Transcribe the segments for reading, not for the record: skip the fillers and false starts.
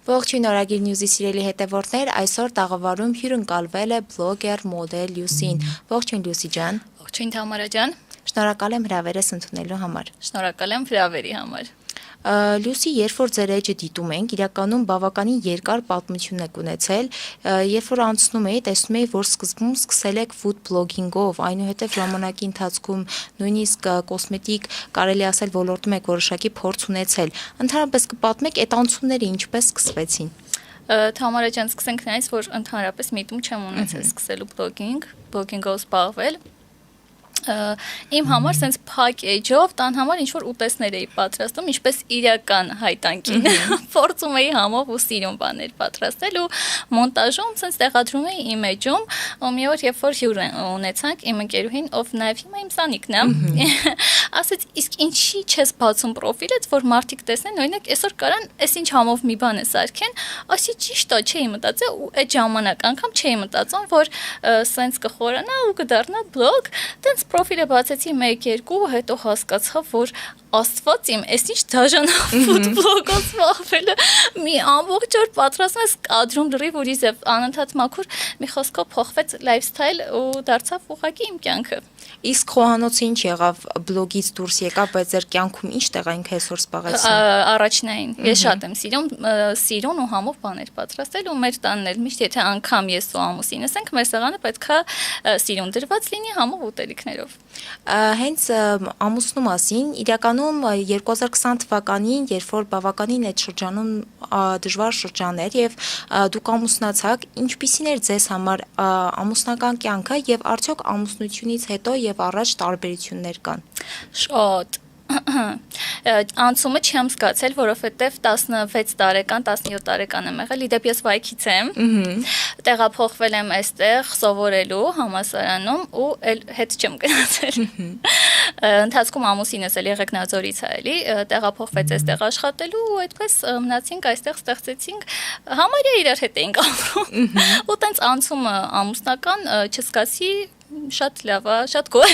Ողջույն Օրագիր Նյուզի սիրելի հետևորդներ, այսօր տաղավարում հյուրընկալվել է բլոգեր, մոդել Լյուսին։ Ողջույն Լյուսի ջան։ Ողջույն Թամարա ջան։ Շնորհակալ եմ հրավերս ընդունելու համար։ Շնորհակալ եմ հրավերի համար։ Լյուսի, երբ որ ձեր էջը դիտում ենք, իրականում բավականին երկար պատմություն եք ունեցել, երբ որ անցնում էի, տեսնում էի, որ սկզբում սկսել եք food bloging-ով, այնուհետև ժամանակի ընթացքում նույնիսկ կոսմետիկ, կարելի ասել ոլորտում եք որոշակի փորձ ունեցել։ Ընդհանրապես կպատմեք այդ անցումները ինչպես սկսվեցին։ Թամարա ջան, սկսենք նայից, որ ընդհանրապես միտում չեմ ունեցել սկսելու bloging-ով զբաղվել։ Իմ համար սենց փակ էջով տան համար ինչ որ ուտեսներ էի պատրաստում, ինչպես իրական հայտանկին փորձում էի համով ու սիրուն բաներ պատրաստել ու մոնտաժում սենց տեղադրում էի իմ էջում, ու մի օր երբ որ հյուր ունեցանք իմ ընկերուհին, ով նաև հիմա իմ Սանիկն է, ասեց իսկ ինչի չես բացում պրոֆիլդ, որ մարդիկ տեսնեն, օրինակ այսօր կարան այս ինչ համով մի բան է սարքեն, ասի ճիշտ է, չէի մտածել ու այդ ժամանակ անգամ չէի մտածում, որ սենց կխորանա ու կդառնա բլոգ, տենց պրոֆիլը բացեցի 1-2, հետո հասկացա, որ Աստված իմ, այս ինչ դաժանավոտ բլոգով զբաղվելը, մի ամբողջ օր պատրաստում ես կադրում լրիվ ուրիշ ձև, անընդհատ մաքուր, մի խոսքով փոխվեց լայֆսթայլ ու դարձավ ուղղակի իմ կյանքը։ Իսկ խոհանոցը ինչ եղավ, բլոգից դուրս եկավ, բայց ձեր կյանքում ինչ տեղայինք այսօր զբաղեցին։ Առաջնային, ես շատ եմ սիրուն ու համով բաներ պատրաստել ու մեր տանն էլ միշտ եթե անգամ ես ու ամուսինս ենք, մեր սեղանը պետքա սիրուն դրված լինի համով ուտելիքներով։ Հենց ամուսնու մասին, իրականում 2020 թվականին, երբ որ բավականին այդ շրջանում դժվար շրջան էր եւ դուք ամուսնացաք, ինչպիսին էր ձեզ համար ամուսնական կյանքը եւ արդյոք ամուսնությունից հետո եւ առաջ տարբերություններ կան։ Շատ անցումը չեմ զգացել, որովհետև 16 տարեկան, 17 տարեկան եմ եղել, իդեպ ես Վայքից եմ, տեղափոխվել եմ այստեղ սովորելու համալսարանում ու հետ չեմ գնացել։ Ընթացքում ամուսինս էլ Եղեգնաձորից է էլի, տեղափոխվեց այստեղ աշխատելու ու այդպես մնացինք այստեղ, ստեղծեցինք, համարյա իրար հետ էինք ապրում։ Ու տենց անցումը ամուսնական չզգացի շատ լավ է, շատ գոհ։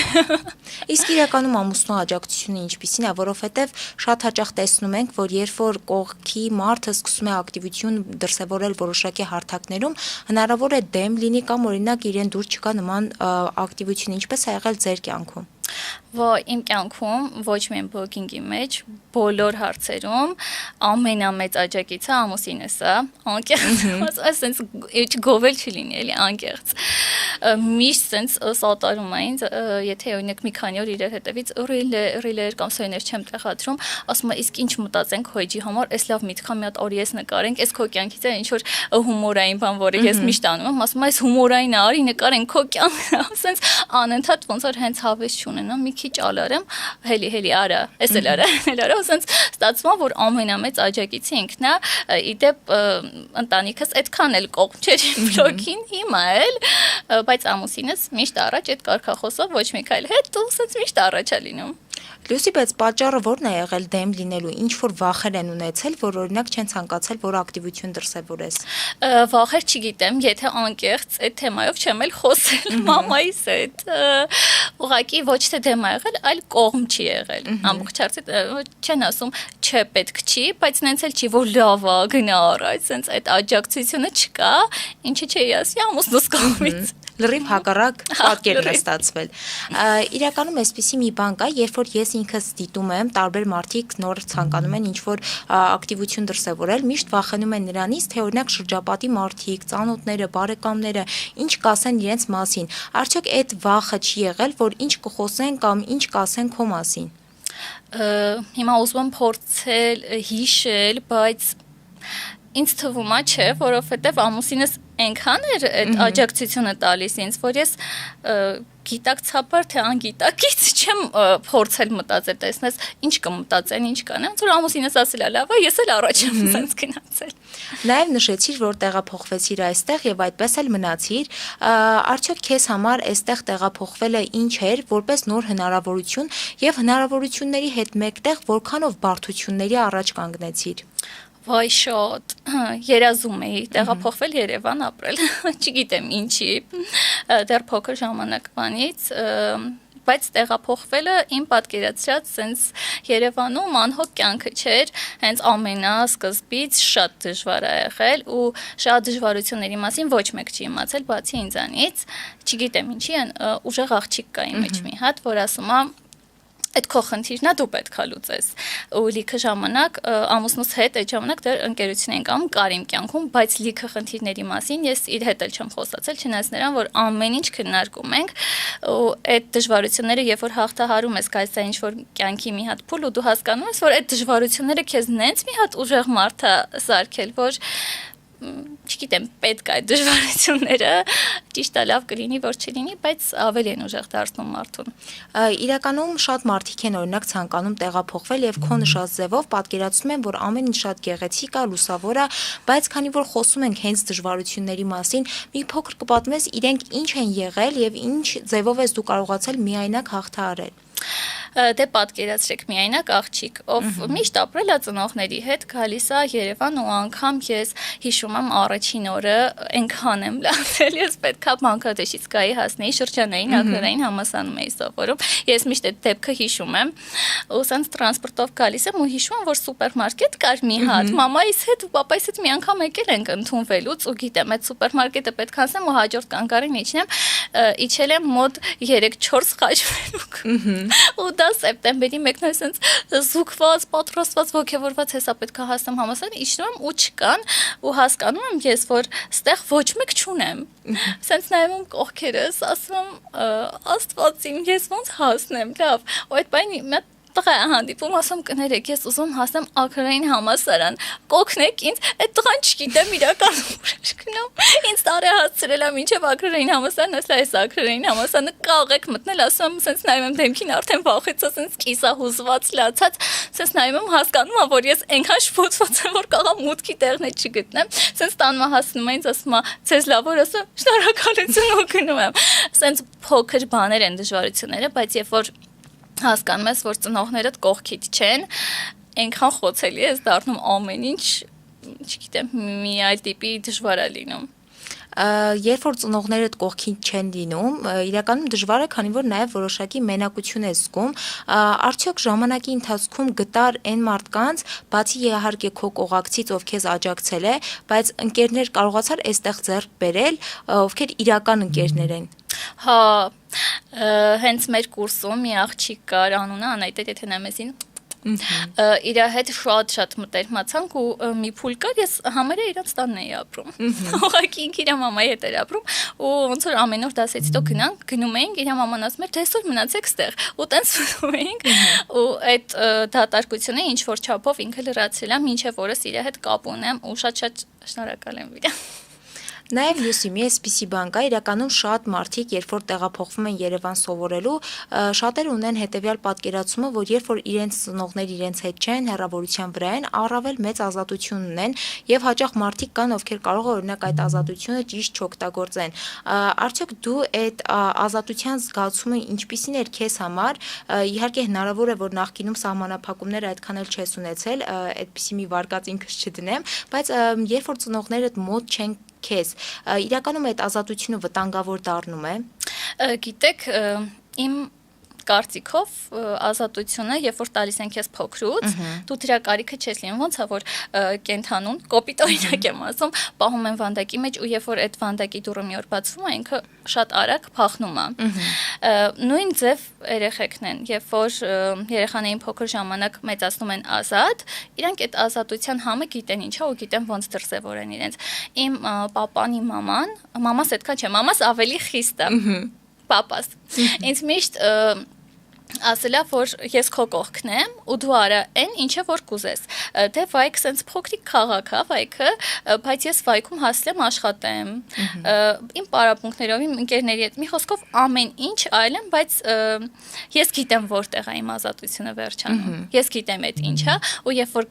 Իսկ իրականում ամուսնու աջակցությունը ինչպիսին է, որովհետև շատ հաճախ տեսնում ենք, որ երբ որ կողքի մարդը սկսում է ակտիվություն դրսևորել որոշակի հարթակներում, հնարավոր է դեմ լինի կամ օրինակ իրեն դուր չգա նման ակտիվություն, ինչպես է եղել ձեր կյանքում։ Իմ կյանքում ոչ միայն բլոգինգի մեջ, բոլոր հարցերում ամենամեծ աջակիցը ամուսինս է, անկեղծ, ասենց գովել չլինի, էլի անկեղծ։ Միշտ սենց սատարում էին, եթե օրինակ մի քանի օր իրար հետևից ռիլեր կամ սոյներ չեմ տեղադրում, ասում է իսկ ինչ մտածենք քո էջի համար, այս լավ միտքա մի հատ օրի ես նկարենք, այս քո կյանքից է ինչ որ հումորային բան, որը ես միշտ անում եմ, ասում է այս հումորային արի նկարենք քո կյանքը, սենց անընդհատ ոնց որ հենց հավես չունենամ, մի քիչ ալարեմ, հելի արա, էս էլ արա, ասենց ստացվում է, որ ամենամեծ աջակիցը ինքն է, իդեպ ընտանիքս այդքան էլ կողմ չէր բլոգին, հիմա էլ, բայց ամուսինս միշտ առաջ այդ կարգախոսով ոչ մի քայլ հետ ու ասենց միշտ առաջ է լինում։ Լյուսի, բայց պատճառը ո՞րն է եղել դեմ լինելու, ինչ որ վախեր են ունեցել, որ օրինակ չեն ցանկացել, որ ակտիվություն դրսևորես։ Վախեր չգիտեմ, եթե անկեղծ այդ թեմայով չեմ էլ խոսել մամայիս հետ։ Ուղղակի ոչ թե դեմ ա եղել, այլ կողմ չի եղել։ Ամբողջ հարցը չեն ասում, չէ, պետք չի, բայց նենց էլ չի, որ լավ է, գնա առաջ, սենց այդ աջակցությունը չկա, ինչի չէի ասի ամուսնուս կողմից։ Լրիվ հակառակ պատկերն է ստացվել։ Իրականում այսպիսի մի բան կա, երբ որ ես ինքս դիտում եմ, տարբեր մարդիկ նոր ցանկանում են ինչ-որ ակտիվություն դրսևորել, միշտ վախենում են նրանից, թե օրինակ շրջապատի մարդիկ, ծանոթները, բարեկամները ինչ կասեն իրենց մասին։ Արդյոք այդ վախը չի եղել, որ ինչ կխոսեն կամ ինչ կասեն քո մասին։ Հիմա ուզում եմ փորձել հիշել, բայց ինձ թվում է չէ, որովհետև ամուսինս այնքան էր այդ աջակցությունը տալիս ինձ, որ ես գիտակցաբար թե անգիտակից չեմ փորձել մտածել, տեսնես ինչ կմտածեն, ինչ կանեն, որ ամուսինս ասել է լավ է, ես էլ առաջ եմ սենց գնացել։ Նաև նշեցիր, որ տեղափոխվեցիր այստեղ եւ այդպես էլ մնացիր, արդյոք քեզ համար այստեղ տեղափոխվելը ինչ էր, որպես նոր հնարավորություն եւ հնարավորությունների հետ մեկտեղ որքանով բարդությունների առաջ կանգնեցիր։ Վայ շատ, երազում էի տեղափոխվել Երևան ապրել, չգիտեմ ինչի, դեռ փոքր ժամանակվանից, բայց տեղափոխվելը իմ պատկերացրած sense Երևանում անհոգ կյանքը չէր, հենց ամենասկզբից շատ դժվար է եղել ու շատ դժվարությունների մասին ոչ մեկ չի իմացել բացի ինձանից, չգիտեմ ինչի են, ուժեղ աղջիկ կա իմ մեջ մի հատ, որ ասում է այդ քո խնդիրն է դու պետքա լուծես ու լիքը ժամանակ ամուսնուս հետ այդ ժամանակ դեռ ընկերություն ենք անում կարիմ կյանքում բայց լիքը խնդիրների մասին ես իր հետ էլ չեմ խոսացել չնայած նրան որ ամեն ինչ քննարկում ենք ու այդ դժվարությունները երբ որ հաղթահարում ես գայս դա ինչ որ կյանքի մի հատ փուլ ու դու հասկանում ես որ այդ դժվարությունները քեզ նենց մի հատ ուժեղ մարդ է սարքել որ չգիտեմ, պետք է այդ դժվարությունները ճիշտ է լավ կլինի, որ չլինի, բայց ավելի են ուժեղ դարձնում մարդուն։ Իրականում շատ մարդիկ են օրինակ ցանկանում տեղափոխվել եւ քո նշած ձևով պատկերացնում են, որ ամեն ինչ շատ գեղեցիկ է, լուսավոր է, բայց քանի որ խոսում ենք հենց դժվարությունների մասին, մի փոքր կպատմես իրենք ինչ են եղել եւ ինչ ձևով ես դու կարողացել միայնակ հաղթահարել։ Դե պատկերացրեք միայնակ աղջիկ, ով միշտ ապրել է ծնողների հետ, գալիս է Երևան ու անգամ ես հիշում եմ առաջին օրը այնքան եմ լացել, ես պետքա Բանգլադեշից գայի հասնեի շրջանային ագրարային համալսարանում էի սովորում։ Ես միշտ այդ դեպքը հիշում եմ։ Ու սենց տրանսպորտով գալիս եմ ու հիշում եմ, որ սուպերմարկետ կար մի հատ, մամայիս հետ ու պապայիս հետ մի անգամ եկել ենք ընդունվելուց ու գիտեմ, այդ սուպերմարկետը պետք է ասեմ ու հաջորդ կանգարին իջել եմ մոտ 3-4 խաչմերուկ։ Ու դա սեպտեմբերի 1-ն է սենց զուգված, պատրաստված, ոգևորված հեսա պետք է հասնեմ համալսարան, իջնում եմ ու չկան ու հասկանում եմ ես, որ ստեղ ոչ մեկ չունեմ։ Սենց նայում եմ կողքերս, ասում Աստված իմ, ես ոնց հասնեմ, լավ։ Ու այդ բանի տղա հանդիպում ասում կներեք, ես ուզում հասնեմ ագրարային համալսարան, կօգնեք ինձ, այդ տղան չգիտեմ իրականում ուր է գնում, ինձ տարեհասցրել է մինչև ագրարային համալսարան, ասա այս ագրարային համալսարանը կարող մտնել, ասում սենց նայում եմ դեմքին արդեն վախեցա, սենց կիսահուզված, լացած, սենց նայում եմ հասկանում եմ, որ ես այնքան շփոթված եմ, որ կարող մուտքի տեղն է չգտնեմ, սենց տանմա հասնում է ինձ ասում է, ցեզ լավ որ ասում, շնորհակալություն ու գնում եմ, սենց փոքր բաներ են դժվարությունները, բայց երբ որ հասկանում ես, որ ծնողներդ կողքիդ չեն, այնքան խոցելի ես դառնում ամեն ինչ, չգիտեմ, մի այլ տիպի դժվար է լինում։ Երբ որ ծնողներդ կողքին չեն լինում, իրականում դժվար է, քանի որ նաև որոշակի մենակություն ես զգում, արդյոք ժամանակի ընթացքում գտար այն մարդկանց, բացի իհարկե քո կողակցից, ով քեզ աջակցել է, բայց ընկերներ կարողացար այստեղ ձեռք բերել, ովքեր իրական ընկերներ են։ Հա, հենց մեր կուրսում մի աղջիկ կար, անունը Անայտե, եթե նայեցին իր հետ շատ մտերմացանք ու մի փուլ կար, ես համարյա իրանց տանն էի ապրում։ Ուղղակի ինքը իր մամայի հետ էր ապրում ու ոնց որ ամեն օր դասեցի տո գնում էինք, իր մաման ասում էր, թե այսօր մնացեք ստեղ։ Ու տենց ուզում էինք ու այդ դատարկությունը ինչ որ չափով ինքը լրացրել է, մինչև օրս իր հետ կապ ունեմ ու շատ շնորհակալ եմ իրեն։ Նաև Լուսիմի այսպիսի բան կա, իրականում շատ մարդիկ, երբ որ տեղափոխվում են Երևան սովորելու, շատերը ունեն հետևյալ պատկերացումը, որ երբ որ իրենց ծնողներ իրենց հետ չեն, հեռավորության վրա են, առավել մեծ ազատություն ունեն եւ հաճախ մարդիկ կան, ովքեր կարող են օրինակ այդ ազատությունը ճիշտ չօգտագործեն։ Արդյոք դու այդ ազատության զգացումը ինչպիսին էր քեզ համար, իհարկե հնարավոր է, որ նախկինում սահմանափակումներ այդքան էլ չես ունեցել, այդպիսի մի վարկած ինքս չդնեմ, բայց երբ որ ծնողներդ մոտ չեն քեզ, իրականում այդ ազատությունը վտանգավոր դառնում է։ Գիտեք, իմ կարծիքով ազատությունը, երբ որ տալիս են քեզ փոքրուց, դու դրա կարիքը չես լինում, ոնց է որ կենթանուն, կոպիտ օրինակ եմ ասում, պահում են վանդակի մեջ ու երբ որ այդ վանդակի դուռը մի օր բացվում է, ինքը շատ արագ փախնում է։ Նույն ձև երեխեքն են, երբ որ երեխաներին փոքր ժամանակ մեծացնում են ազատ, իրանք այդ ազատության համը գիտեն ինչա ու գիտեն ոնց դրսևորեն իրենց։ Իմ պապան, իմ մամաս այդքան չէ, մամաս ավելի խիստ է։ Պապաս ինձ միշտ ասելա, որ ես քո կողքն եմ ու դու արա այն ինչը որ կուզես։ Դե վայք սենց փոքրիկ քաղաք է վայքը, բայց ես վայքում հասել եմ աշխատեմ։ Իմ պարապմունքներով, իմ ընկերների հետ մի խոսքով ամեն ինչ այլ եմ, բայց ես գիտեմ որտեղ է իմ ազատությունը վերջանում։ Ես գիտեմ այդ ինչա ու երբ որ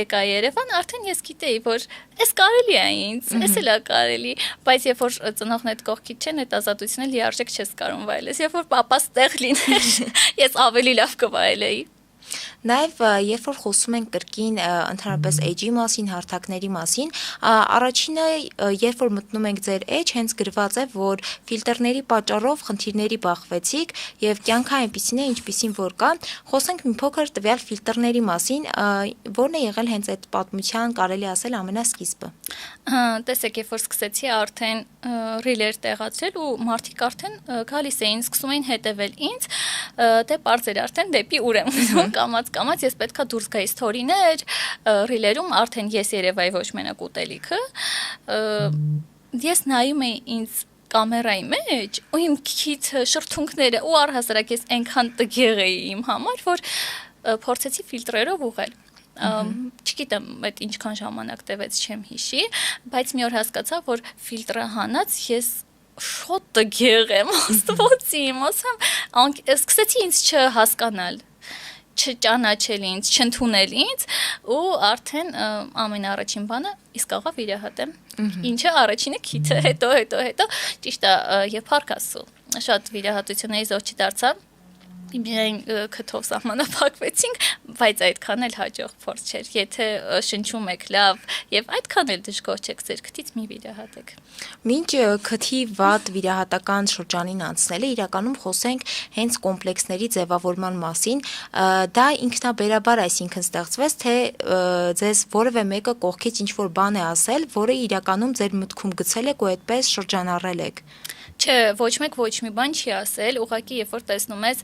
եկա Երևան, արդեն ես գիտեի, որ էս կարելի է ինձ, էս էլ է կարելի, բայց երբ որ ծնողներդ կողքիդ չեն, այդ ազատությունը լիարժեք չես կարող վայելես։ Երբ որ պապաս տեղ լիներ, ես ավելի լավ կվայելեի։ Նաև երբ որ խոսում ենք կրկին ընդհանրապես edge-ի մասին, հարթակների մասին, առաջինը երբ որ մտնում ենք ձեր edge, հենց գրված է, որ ֆիլտրների պատճառով խնդիրների բախվեցիք եւ կյանքը այնպեսին է, ինչպեսին որ կա, խոսենք մի փոքր տվյալ ֆիլտրների մասին, որն է եղել հենց այդ պատմության, կարելի ասել, ամենասկիզբը։ Տեսեք, երբ որ սկսեցի արդեն ռիլեր տեղացրել ու մարդիկ արդեն գալիս էին, սկսում էին հետևել ինձ, դե բարձր արդեն դեպի ուր եմ ուզում կամած ես պետքա դուրս գայի սթորիներ, ռիլերում արդեն ես երևայի ոչ մենակ ուտելիքը, ես նայում էի ինձ կամերայի մեջ ու իմ քիթ շրթունքները ու առհասարակ ես այնքան տգեղ էի իմ համար, որ փորձեցի ֆիլտրերով ուղղել։ Չգիտեմ, այդ ինչքան ժամանակ տևեց չեմ հիշի, բայց մի օր հասկացա, որ ֆիլտրը հանած ես շոտ տգեղ եմ, աստվածի իմ, ասեմ, սկսեցի ինձ չհասկանալ, չճանաչել ինձ, չընդունել ինձ ու արդեն ամենաառաջին բանը իսկ աղա վիրահատեմ, ինչը առաջինը քիթը, հետո, ճիշտ է, եւ փառք Աստծո, շատ վիրահատությունների զոհ չդարձա, միայն քթով սահմանափակվեցինք, բայց այդքան էլ հաջող փորձ չէր։ Եթե շնչում եք լավ եւ այդքան էլ դժգոհ չեք ձեր քթից մի վիրահատեք։ Մինչ քթի վատ վիրահատական շրջանին անցնելը իրականում խոսենք հենց կոմպլեքսների ձևավորման մասին, դա ինքնաբերաբար, այսինքն ստեղծվեց, թե ձեզ որևէ մեկը կողքից ինչ-որ բան է ասել, որը իրականում ձեր մտքում գցել եք ու այդպես շրջանառել եք։ Չէ, ոչ մեկ ոչ մի բան չի ասել, ուղղակի երբ որ տեսնում ես,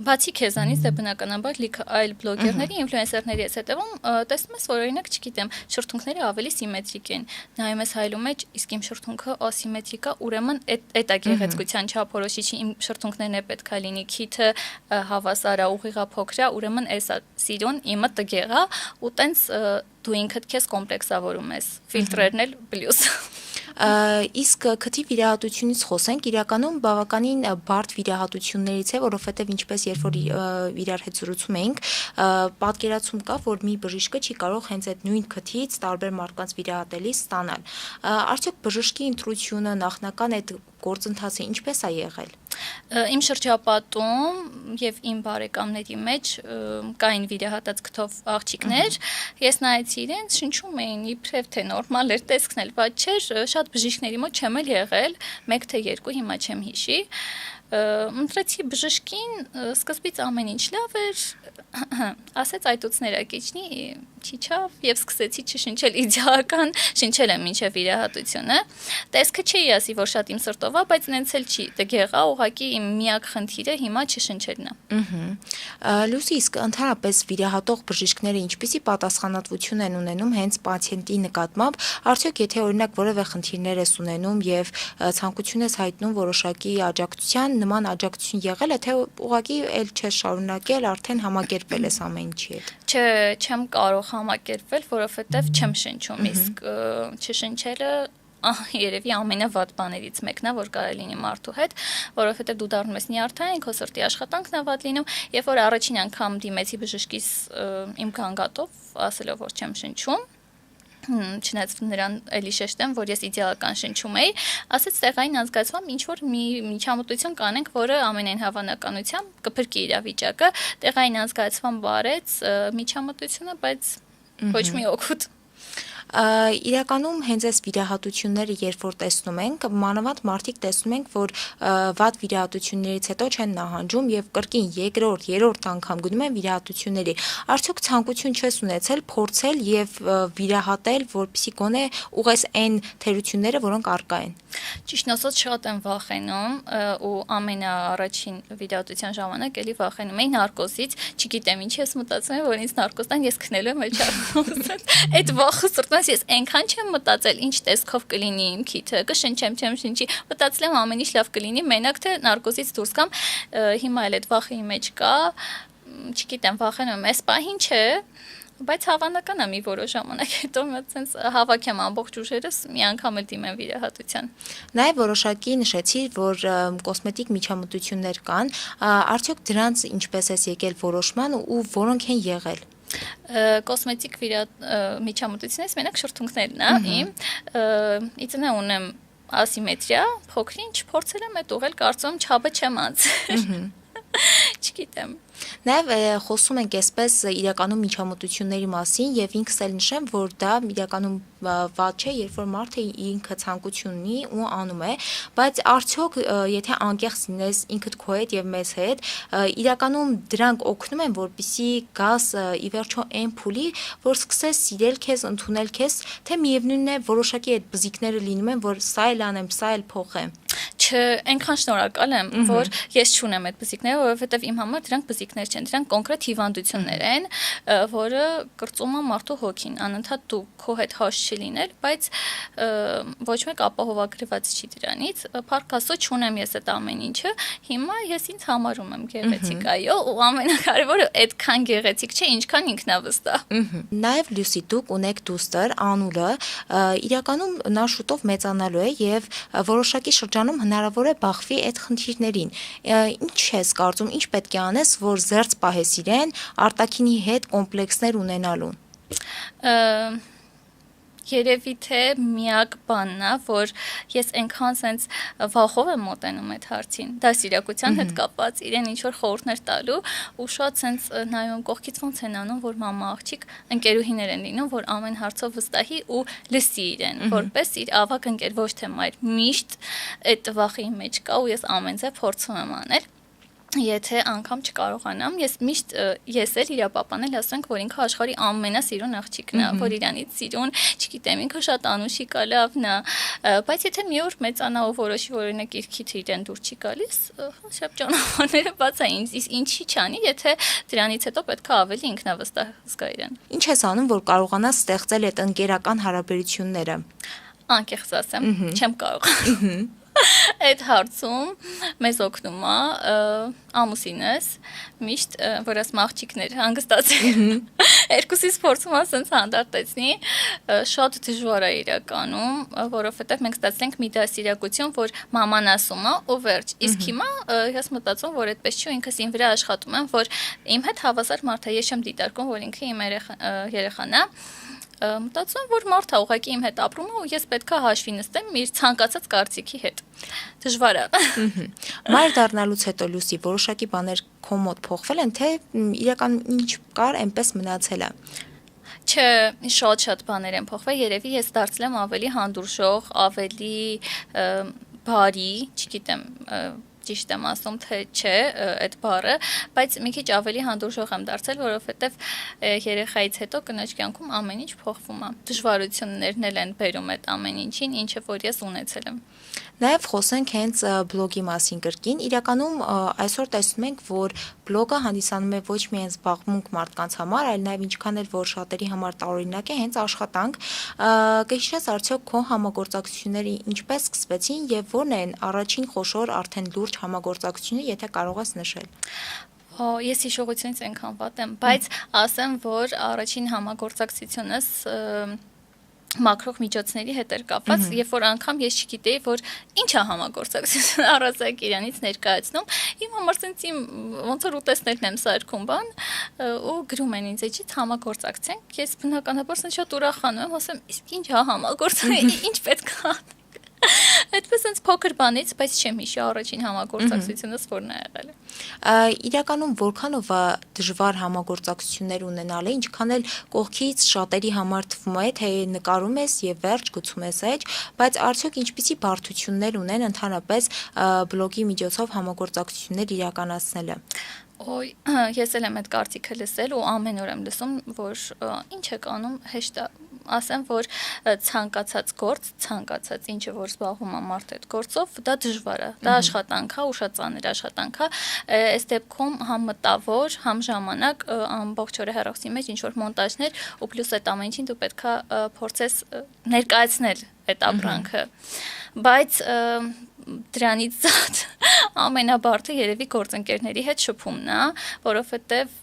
բացի քեզանից դե բնականաբար լիքը այլ բլոգերների, ինֆլուենսերների ես հետևում, տեսնում ես, որ օրինակ, չգիտեմ, շրթունքները ավելի սիմետրիկ են։ Նայում ես հայլու մեջ, իսկ իմ շրթունքը ասիմետրիկ է, ուրեմն այդ է գեղեցկության չափորոշիչը, իմ շրթունքներն է պետքա լինի, քիթը հավասար է, ուղիղա փոքր է, ուրեմն էս է սիրուն, իմը տգեղ է, ու տենց դու ինքդ քեզ կոմպլեքսավորում ես, ֆիլտրերն էլ պլյուս։ Իսկ քթի վիրահատությունից խոսենք, իրականում բավականին բարդ վիրահատություններից է, որովհետև ինչպես երբ որ իրար հետ զրուցում էինք, պատկերացում կա, որ մի բժիշկը չի կարող հենց այդ նույն քթից տարբեր մարդկանց վիրահատելիս ստանալ։ Արդյոք բժշկի ընտրությունը, նախնական այդ գործընթացը ինչպես է եղել։ Իմ շրջապատում եւ իմ բարեկամների մեջ կային վիրահատած քթով աղջիկներ, ես նայեցի իրենց, շնչում էին իբրև թե նորմալ էր, տեսքն էլ բաց չէր, շատ բժիշկների մոտ չեմ էլ եղել, 1 թե 2 հիմա չեմ հիշի։ Ընտրեցի բժշկին, սկզբից ամեն ինչ լավ էր, ասեց այտուցները կիչնի, չիչավ եւ սկսեցի չշնչել իդեալական, շնչել եմ մինչեւ վիրահատությունը։ Տեսքը չի ասի, որ շատ իմ սրտով է, բայց նենց էլ չի, տգեղ է, ուղղակի իմ միակ խնդիրը հիմա չշնչելն է։ Լուսի, իսկ ընդհանրապես վիրահատող բժիշկները ինչպիսի պատասխանատվություն են ունենում հենց պացիենտի նկատմամբ, արդյոք եթե օրինակ որևէ խնդիրներ ես ունենում եւ ցանկություն ես հայտնում որոշակի աջակցության, նման աջակցություն եղել է, թե ուղղակի էլ չես շարունակել, արդեն համակերպել ես ամեն ինչի հետ։ Չէ, չեմ կարող համակերպվել, որովհետև չեմ շնչում, իսկ չշնչելը երևի ամենավատ բաներից մեկն է, որ կարելի լինի մարդու հետ, որովհետև դու դառնում ես նյարդային, քո սրտի աշխատանքն է վատ լինում, երբ որ առաջին անգամ դիմեցի բժշկիս իմ գանգատով, ասելով որ չեմ շնչում, չնայած նրան էլի շեշտեմ, որ ես իդեալական շնչում էի, ասեց տեղային անձկացությամբ ինչ որ մի միջամտություն կանենք, որը ամենայն հավանականությամբ կփրկի իրավիճակը, տեղային անձկացությամբ բարեց միջամտությունը, բայց ոչ մի օգուտ։ Իրականում հենց այս վիրահատությունները երբ որ տեսնում ենք, մանավանդ մարդիկ տեսնում ենք, որ վատ վիրահատություններից հետո չեն նահանջում եւ կրկին երկրորդ, երրորդ անգամ գնում են վիրահատությունների։ Արդյոք ցանկություն չես ունեցել փորձել եւ վիրահատել, որպեսզի գոնե ուղես այն թերությունները, որոնք առկա են։ Ճիշտն ասած շատ եմ վախենում ու ամենաառաջին վիրահատության ժամանակ էլի վախենում էի նարկոզից, չգիտեմ ինչի ես մտածում եմ, որ ինձ նարկոզ տան, ես քնելու եմ այլ այդ վախը սրտումս ես այնքան չեմ մտածել, ինչ տեսքով կլինի իմ քիթը, կշնչեմ, չեմ շնչի, մտածել եմ ամեն ինչ լավ կլինի, մենակ թե նարկոզից դուրս գամ, հիմա էլ այդ վախի մեջ կա, չգիտեմ, վախենում եմ, այս պահին չէ, բայց հավանական է մի որոշ ժամանակ հետո մտ sense հավաքեմ ամբողջ ուժերս մի անգամ էլ դիմեմ վիրահատության։ Նաև որոշակի նշեցիր, որ կոսմետիկ միջամտություններ կան, արդյոք դրանց ինչպես ես եկել որոշման ու որոնք են եղել։ Կոսմետիկ միջամտությունից մենակ շրթունքներն է իմ, իցնե ունեմ ասիմետրիա, փոքրինչ փորձել եմ այդ ուղղել, կարծում չափը չեմ անցել։ Չգիտեմ։ Նաև խոսում ենք այսպես իրականում միջամտությունների մասին եւ ինքս էլ նշեմ, որ դա իրականում վատ չէ, երբ որ մարդը ինքը ցանկություն ունի ու անում է, բայց արդյոք եթե անկեղծ լինես ինքդ քո հետ եւ մեզ հետ, իրականում դրանք օգնում են, որպեսզի գաս ի վերջո այն փուլի, որ սկսես սիրել քեզ, ընդունել քեզ, թե միևնույնն է որոշակի այդ բզիկները լինում են, որ սա էլ անեմ, սա էլ փոխեմ։ Չէ, այնքան շնորհակալ եմ, որ ես չունեմ այդ բզիկները, որովհետև իմ համար դրանք բզիկներ չեն, դրանք կոնկրետ հիվանդություններ են, որը կրծում է մարդու հոգին, անընդհատ դու քո հետ հաշ չլիներ, բայց ոչ մեկ ապահովագրված չի դրանից, փառք Աստծո չունեմ ես այդ ամեն ինչը, հիմա ես ինձ համարում եմ գեղեցիկ, այո, ու ամենակարևորը այդքան գեղեցիկ չէ, ինչքան ինքնավստահ։ Նաև Լուսի, դուք ունեք դուստր, Անուլը, իրականում նա շուտով մեծանալու է եւ որոշակի շրջանում հնարավոր է բախվի այդ խնդիրներին։ Ինչ ես կարծում, ինչ պետք է անես, որ զերծ պահես իրեն արտաքինի հետ կոմպլեքսներ ունենալուն։ Երևի թե միակ բանն է, որ ես այնքան sense վախով եմ մոտենում այդ հարցին։ Դասիրակության հետ կապված իրեն ինչ որ խորհուրդներ տալու ու շատ sense նայում կողքից ոնց են անում, որ մամա աղջիկ ընկերուհիներ են լինում, որ ամեն հարցով վստահի ու լսի իրեն, որպես իր ավակ ընկեր, ոչ թե մայր։ Միշտ այդ վախի մեջ կա ու ես ամեն ձև փորձում եմ անել։ Եթե անգամ չկարողանամ, ես էլ իր պապան էլ ասենք, որ ինքը աշխարհի ամենասիրուն աղջիկն է, որ իրանից սիրուն, չգիտեմ, ինքը շատ անուշիկ է, լավն է, բայց եթե մի օր մեծանա ու որոշի, որ օրինակ իր քիթը իրեն դուր չի գալիս, շապ ճանապարհները բաց է, ինչի չանի, եթե դրանից հետո պետք է ավելի ինքնավստահ զգա իրեն։ Ինչ ես անում, որ կարողանաս ստեղծել այդ ընկերական հարաբերությունները։ Անկեղծ ասեմ, չեմ կարող։ Այդ հարցում մեզ օգնում է ամուսինս միշտ որ ասում աղջիկներ հանգստացեք երկուսից փորձում ասենց հանդարտեցնի շատ դժվար է իրականում որովհետև մենք ստացենք մի դասիրակություն որ մաման ասում է ու վերջ իսկ հիմա ես մտածում որ այդպես չի ինքս ին վրա աշխատում եմ որ իմ հետ հավասար մարդ է ես չեմ դիտարկում որ ինքը իմ երեխան է մտածում որ մարդը ուղղակի իմ հետ ապրում է ու ես պետքա հաշվի նստեմ իր ցանկացած կարծիքի հետ դժվար է Մայր դառնալուց հետո Լուսի որոշակի բաներ քո մոտ փոխվել են թե իրական ինչ կար այնպես մնացել է Չէ, շատ բաներ են փոխվել երևի ես դարձել եմ ավելի հանդուրժող ավելի բարի չգիտեմ ճիշտ եմ ասում թե չէ այդ բառը, բայց մի քիչ ավելի հանդուրժող եմ դարձել, որովհետև երեխայից հետո կնոջ կյանքում ամեն ինչ փոխվում է։ Դժվարություններն էլ են բերում այդ ամեն ինչին, ինչը որ ես ունեցել եմ։ Նաև խոսենք հենց բլոգի մասին կրկին։ Իրականում այսօր տեսնում ենք, որ բլոգը հանդիսանում է ոչ միայն զբաղմունք մարդկանց համար, այլ նաև ինչքան էլ որ շատերի համար տարօրինակ է, հենց աշխատանք։ Կհիշես արդյոք քո համագործակցությունները ինչպես սկսվեցին եւ ո՞րն են առաջին խոշոր արդեն լուրջ համագործակցությունը, եթե կարող ես նշել։ Ես հիշողությունից այնքան վատ եմ, բայց ասեմ, որ առաջին համագործակցությունս մակրող միջոցների հետ էր կապված, երբ որ անգամ ես չգիտեի, որ ինչ է համագործակցություն առանցակ իրանից ներկայացնում, իմ համար sense ոնց որ ուտեսներն եմ սարքում բան ու գրում են ինձ էջից համագործակցենք, ես բնականաբար sense շատ ուրախանում եմ, ասեմ, իսկ ինչ է համագործակցություն, ինչ պետք է Այդպես sense փոքր բանից, բայց չեմ հիշի առաջին համագործակցությունս որն է եղել։ Իրականում որքանով է դժվար համագործակցություններ ունենալը, ինչքան էլ կողքից շատերի համար թվում է, թե նկարում ես եւ վերջ գցում ես էջ, բայց արդյոք ինչպիսի բարդություններ ունեն ընդհանրապես բլոգի միջոցով համագործակցություններ իրականացնելը։ Ոյ, ես էլ եմ այդ կարծիքը լսել ու ամեն օր եմ լսում, որ ինչ եք անում, հեշտ է ասեմ, որ ցանկացած գործ, ցանկացած ինչը որ զբաղվում է մարդ այդ գործով, դա դժվար է։ Դա աշխատանք է, ու շատ ծանր աշխատանք է։ Այս դեպքում համ մտավոր, համ ժամանակ ամբողջ օրը հեռախոսի մեջ ինչ որ մոնտաժներ ու պլյուս այդ ամեն ինչին դու պետքա փորձես ներկայացնել այդ ապրանքը։ Բայց դրանից զատ ամենաբարդը երևի գործընկերների հետ շփումն է, որովհետև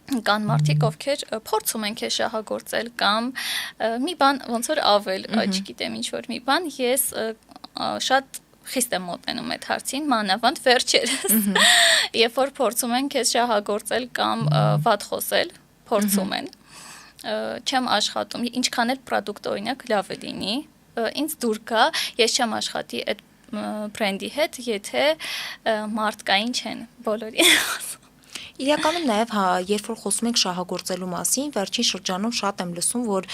կան մարդիկ, ովքեր փորձում են քեզ շահագործել կամ մի բան ոնց որ ավել, չգիտեմ ինչ որ մի բան, ես շատ խիստ եմ մոտենում այդ հարցին, մանավանդ վերջերս, երբ որ փորձում են քեզ շահագործել կամ վատ խոսել, փորձում են, չեմ աշխատում, ինչքան էլ պրոդուկտը օրինակ լավ է լինի, ինձ դուր գա, ես չեմ աշխատի այդ բրենդի հետ, եթե մարդկային չեն բոլորի։ Իրականում նաև երբ որ խոսում ենք շահագործելու մասին, վերջին շրջանում շատ եմ լսում, որ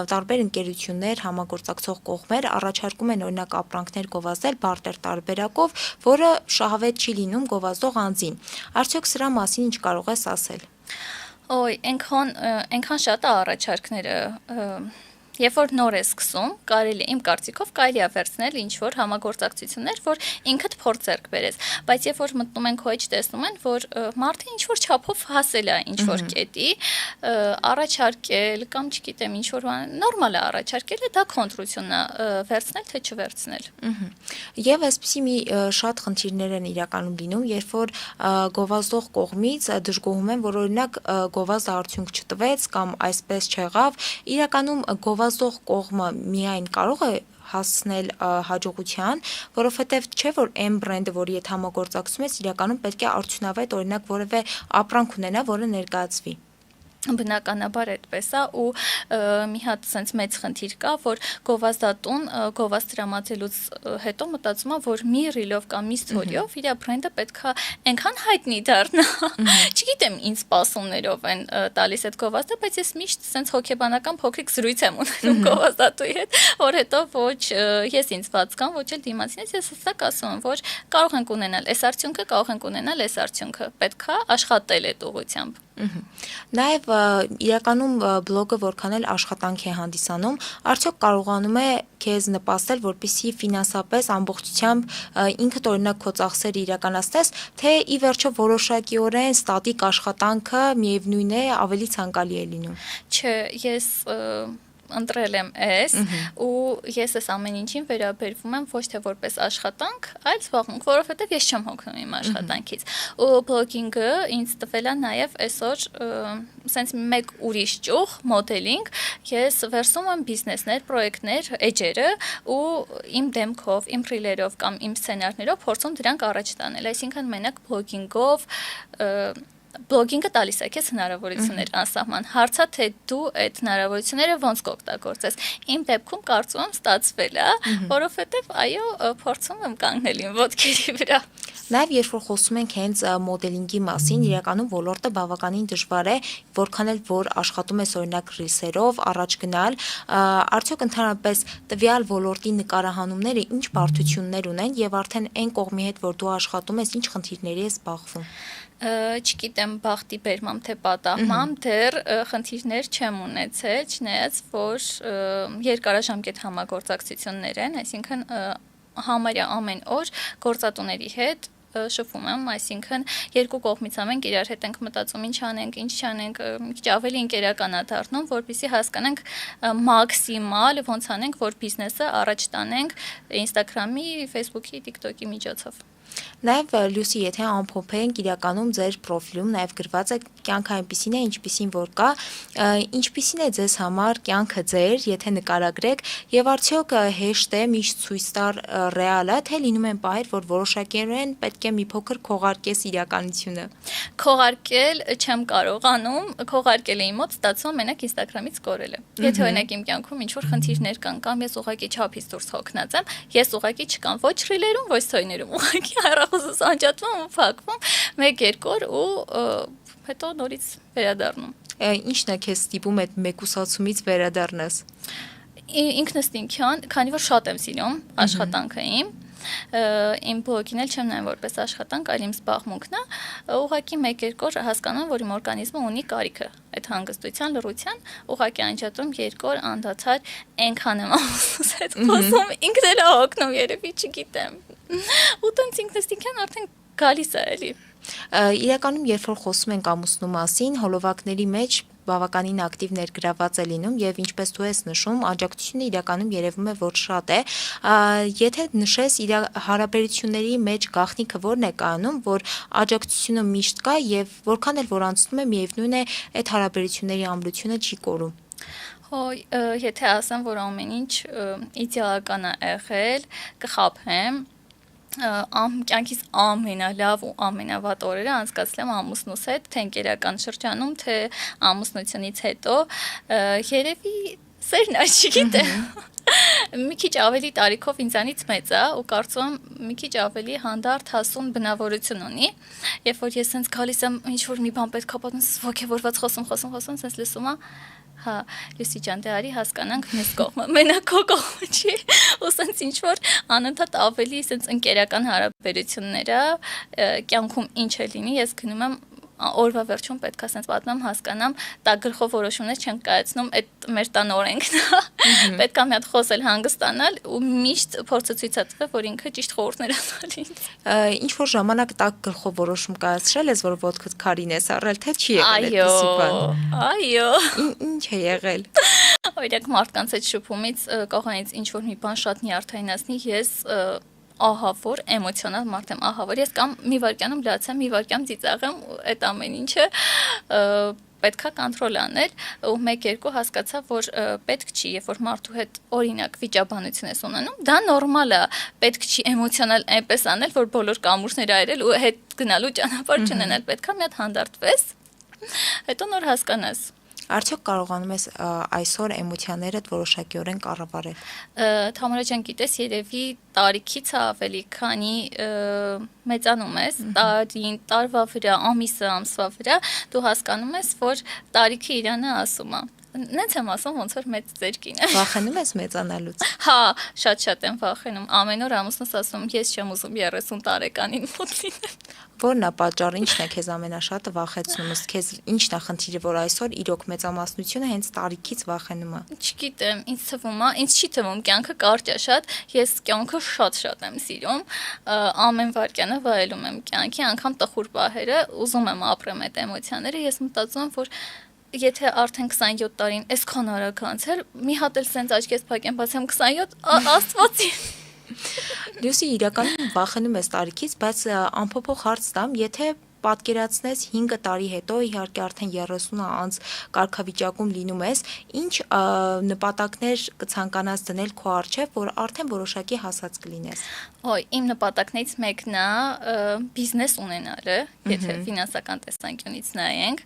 տարբեր ընկերություններ, համագործակցող կողմեր առաջարկում են օրինակ ապրանքներ գովազդել բարտեր տարբերակով, որը շահավետ չի լինում գովազդող անձին։ Արդյոք սրա մասին ինչ կարող ես ասել։ Ոյ, այնքան շատ է առաջարկները, երբ որ նոր է սկսում, իմ կարծիքով կարելի է վերցնել ինչ-որ համագործակցություններ, որ ինքդ փորձ ձեռք բերես, բայց երբ որ մտնում են քո էջ տեսնում են, որ մարդը ինչ-որ չափով հասել է ինչ-որ կետի, առաջարկել կամ չգիտեմ ինչ-որ նորմալ է առաջարկել, դա քոնտրությունն է վերցնել թե չվերցնել։ Եվ այսպիսի մի շատ խնդիրներ են իրականում լինում, երբ որ գովազդող կողմից դժգոհում են, որ օրինակ գովազդը արդյունք չտվեց կամ այսպես չեղավ, իրականում գովազդող կողմը միայն կարող է հասնել հաջողության, որովհետև չէ որ այն բրենդը, որի հետ համագործակցում ես, իրականում պետք է արդյունավետ օրինակ որևէ ապրանք ունենա, որը ներկայացվի։ Բնականաբար այդպես է ու մի հատ sense մեծ խնդիր կա, որ գովազդատուն գովազդ տրամադրելուց հետո մտածում է, որ մի ռիլով կամ մի ստորիով իր բրենդը պետքա այնքան հայտնի դառնա։ Չգիտեմ, ինչ սպասումներով են տալիս այդ գովազդը, բայց ես միշտ sense հոգեբանական փոքրիկ զրույց եմ ունենում գովազդատուի հետ, որ հետո ոչ ես ինձ ված կամ ոչ էլ դիմացինից ես հստակ ասում եմ, որ կարող ենք ունենալ այս արդյունքը, կարող ենք ունենալ այս արդյունքը, պետքա աշխատել այդ ուղղությամբ։ Նաև իրականում բլոգը որքան էլ աշխատանք է հանդիսանում, արդյոք կարողանում է քեզ նպաստել, որպեսզի ֆինանսապես ամբողջությամբ ինքդ օրինակ քո ծախսերը իրականացնես, թե ի վերջո որոշակիորեն ստատիկ աշխատանքը միևնույն է ավելի ցանկալի է լինում։ Չէ, ես ընտրել եմ այս ու ես այս ամեն ինչին վերաբերվում եմ ոչ թե որպես աշխատանք, այլ զբաղմունք, որովհետև ես չեմ հոգնում իմ աշխատանքից։ Ու բլոգինգը ինձ տվել է նաև այսօր sense մեկ ուրիշ ճյուղ, մոդելինգ, ես վերցնում եմ բիզնեսներ, պրոյեկտներ, էջերը ու իմ դեմքով, իմ ռիլերով կամ իմ սցենարներով փորձում դրանք առաջ տանել, այսինքն մենակ բլոգինգով բլոգինգը տալիս է քեզ հնարավորություններ անսահման։ Հարցա թե դու այդ հնարավորությունները ոնց կօգտագործես։ Իմ դեպքում կարծում եմ ստացվել է, որովհետև այո, փորձում եմ կանգնել իմ ոտքերի վրա։ Նաև երբ որ խոսում ենք հենց մոդելինգի մասին, իրականում ոլորտը բավականին դժվար է, որքան էլ որ աշխատում ես օրինակ ռիլսերով առաջ գնալ, արդյոք ընդհանրապես տվյալ ոլորտի նկարահանումները ինչ բարդություններ ունեն եւ արդեն այն կողմի հետ, որ դու աշխատում ես, ինչ խնդիրների ես զբաղվում։ Չգիտեմ բախտի բերմամ թե պատահմամ դեռ խնդիրներ չեմ ունեցել, չնայած որ երկարաժամկետ համագործակցություններ են, այսինքն համարյա ամեն օր գործատուների հետ շփվում եմ, այսինքն երկու կողմից ամենք իրար հետ ենք մտածում ինչ անենք, ինչ չանենք, մի քիչ ավելի ընկերական է դառնում, որպեսզի հասկանանք մաքսիմալ ոնց անենք, որ բիզնեսը առաջ տանենք Instagram-ի, Facebook-ի, TikTok-ի միջոցով։ Նաև Լյուսի, եթե ամփոփենք իրականում ձեր պրոֆիլում նաև գրված է կյանքը այնպիսին է, ինչպիսին որ կա, ինչպիսին է ձեզ համար կյանքը ձեր, եթե նկարագրեք, եւ արդյոք հեշտ է միշտ ցույց տալ ռեալը, թե լինում են պահեր, որ որոշակիորեն պետք է մի փոքր քողարկես իրականությունը։ Քողարկել չեմ կարողանում, քողարկել էի մոտ ստացվում մենակ Instagram-ից կորելը։ Եթե օրինակ իմ կյանքում ինչ-որ խնդիրներ կան կամ ես ուղղակի չափից դուրս հոգնած եմ, ես ուղղակի չկամ ոչ ռիլերում, ոչ սթորիներում, ուղղակի հեռախոսս անջատվում ու փակվում 1-2 օր ու հետո նորից վերադառնում։ Ինչն է քեզ ստիպում այդ մեկուսացումից վերադառնաս։ Ինքնս ինքյան, քանի որ շատ եմ սիրում աշխատանքը իմ բլոգին էլ չեմ նայում որպես աշխատանք, այլ իմ զբաղմունքն է, ուղղակի 1-2 օր հասկանում, որ իմ օրգանիզմը ունի կարիքը այդ հանգստության, լռության, ուղղակի անջատում 2 օր անդադար այնքան եմ ամուսնուս հետ խոսում, ինքն էլ հոգնում երևի, չգիտեմ։ Ու տենց ինքնս ինքյան արդեն գալիս է էլի։ Իրականում երբ որ խոսում ենք ամուսնու մասին, հոլովակների մեջ բավականին ակտիվ ներգրաված է լինում եւ ինչպես դու ես նշում, աջակցությունը իրականում երևում է որ շատ է։ Եթե նշես իր հարաբերությունների մեջ գաղտնիքը որն է կայանում, որ աջակցությունը միշտ կա եւ որքան էլ որ անցնում է, միևնույն է այդ հարաբերությունների ամրությունը չի կորում։ Եթե ասեմ, որ ամեն ինչ իդեալական է եղել, կխաբեմ, կյանքիս ամենալավ ու ամենավատ օրերը անցկացրել եմ ամուսնուս հետ, թե ընկերական շրջանում, թե ամուսնությունից հետո, երևի սերն է, չգիտեմ։ մի քիչ ավելի տարիքով ինձանից մեծ է ու կարծում եմ մի քիչ ավելի հանդարտ հասուն բնավորություն ունի։ Երբ որ ես sense գալիս եմ ինչ որ մի բան պետք է պատմեմ, ոգևորված խոսում, sense լսում եմ հա, Լուսի ջան, դե արի հասկանանք մեզ կողմը, մենակ քո կողմը չի։ Ու sense ինչ որ անընդհատ ավելի sense ընկերական հարաբերությունները կյանքում ինչ է լինի, ես գնում եմ օրվա վերջում պետքա sense պատմեմ, հասկանամ, դա գլխով որոշումներ չեն կայացնում, այդ մեր տան օրենքն է։ Պետքա մի հատ խոսել, հանգստանալ ու միշտ փորձը ցույց տվել, որ ինքը ճիշտ խորհուրդներ է տալիս։ Ինչ որ ժամանակ տակ գլխով որոշում կայացրել ես, որ ոտքդ քարին ես առել, թե չի եղել այդպիսի բան։ Այո։ Ինչ է եղել։ Օրինակ մարդկանց այդ շփումից կողանից ինչ որ մի բան շատ նյարդայնացնի, ես ահավոր էմոցիոնալ մարդ եմ, ահավոր ես կամ մի վարքյանում լացեմ, մի վարքյամ ծիծաղեմ, այդ ամեն ինչը պետքա կոնտրոլ անել ու 1-2 հասկացա, որ պետք չի, երբ որ մարդու հետ օրինակ վիճաբանություն ես ունենում, դա նորմալ է, պետք չի էմոցիոնալ այնպես անել, որ բոլոր կամուրջները այրել ու հետ գնալու ճանապարհ չունենալ, պետքա մի հատ հանդարտվես, հետո նոր հասկանաս։ Արդյոք կարողանում ես այսօր էմոցիաներդ որոշակիորեն կառավարել։ Թամարա ջան, գիտես, երևի տարիքից ավելի, քանի մեծանում ես, տարին, տարվա վրա, ամիսը, ամսվա վրա, դու հասկանում ես, որ տարիքը իրանը ասում է։ Նենց եմ ասում, ոնց որ մեծ ձեր կինը։ Վախենում ես մեծանալուց։ Հա, շատ եմ վախենում։ Ամեն օր ամուսնուս ասում, ես չեմ ուզում 30 տարեկանին մոտ լինել։ Որն է պատճառը, ինչն է քեզ ամենաշատը վախեցնում, ըստ քեզ ինչն է խնդիրը, որ այսօր իրոք մեծամասնությունը հենց տարիքից վախենում է։ Չգիտեմ, ինձ թվում է, ինձ չի թվում կյանքը կարճ է շատ, ես կյանքը շատ եմ սիրում, ամեն վայրկյանը վայելում եմ կյանքի, անգամ տխուր պահերը, ուզում եմ ապրեմ այդ էմոցիաները, ես մտածում եմ, որ եթե արդեն 27 տարին այսքան արագ անցել, մի հատ էլ sense աչքես փակեմ, բացեմ 27, աստվածի։ Լուսի, իրականում վախենում ես տարիքից, բայց անփոփոխ հարց տամ, եթե պատկերացնես 5 տարի հետո, իհարկե արդեն 30-ը անց կարգավիճակում լինում ես, ինչ նպատակներ կցանկանաս դնել քո առջև, որ արդեն որոշակի հասած կլինես։ Իմ նպատակներից մեկն է բիզնես ունենալը, եթե ֆինանսական տեսանկյունից նայենք։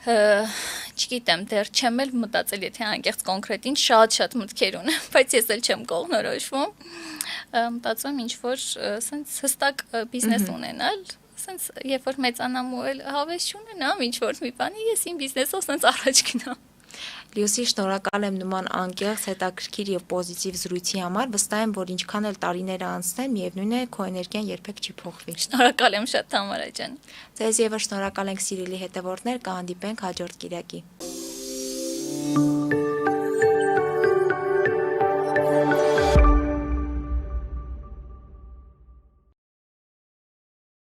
Չգիտեմ, դեռ չեմ էլ մտածել, եթե անկեղծ կոնկրետ ինչ շատ մտքեր ունեմ, բայց ես էլ չեմ կողմնորոշվում։ Մտածում եմ ինչ որ sense հստակ բիզնես ունենալ, sense երբ որ մեծանամ ու էլ հավես չունենամ ինչ որ մի բանի, ես իմ բիզնեսով sense առաջ գնամ։ Լուսի, շնորհակալ եմ նման անկեղծ, հետաքրքիր եւ պոզիտիվ զրույցի համար, վստահ եմ, որ ինչքան էլ տարիները անցնեն, միևնույն է, քո էներգիան երբեք չի փոխվի։ Շնորհակալ եմ շատ, Թամարա ջան։ Ձեզ եւս շնորհակալ ենք, սիրելի հետևորդներ, կհանդիպենք հաջորդ կիրակի։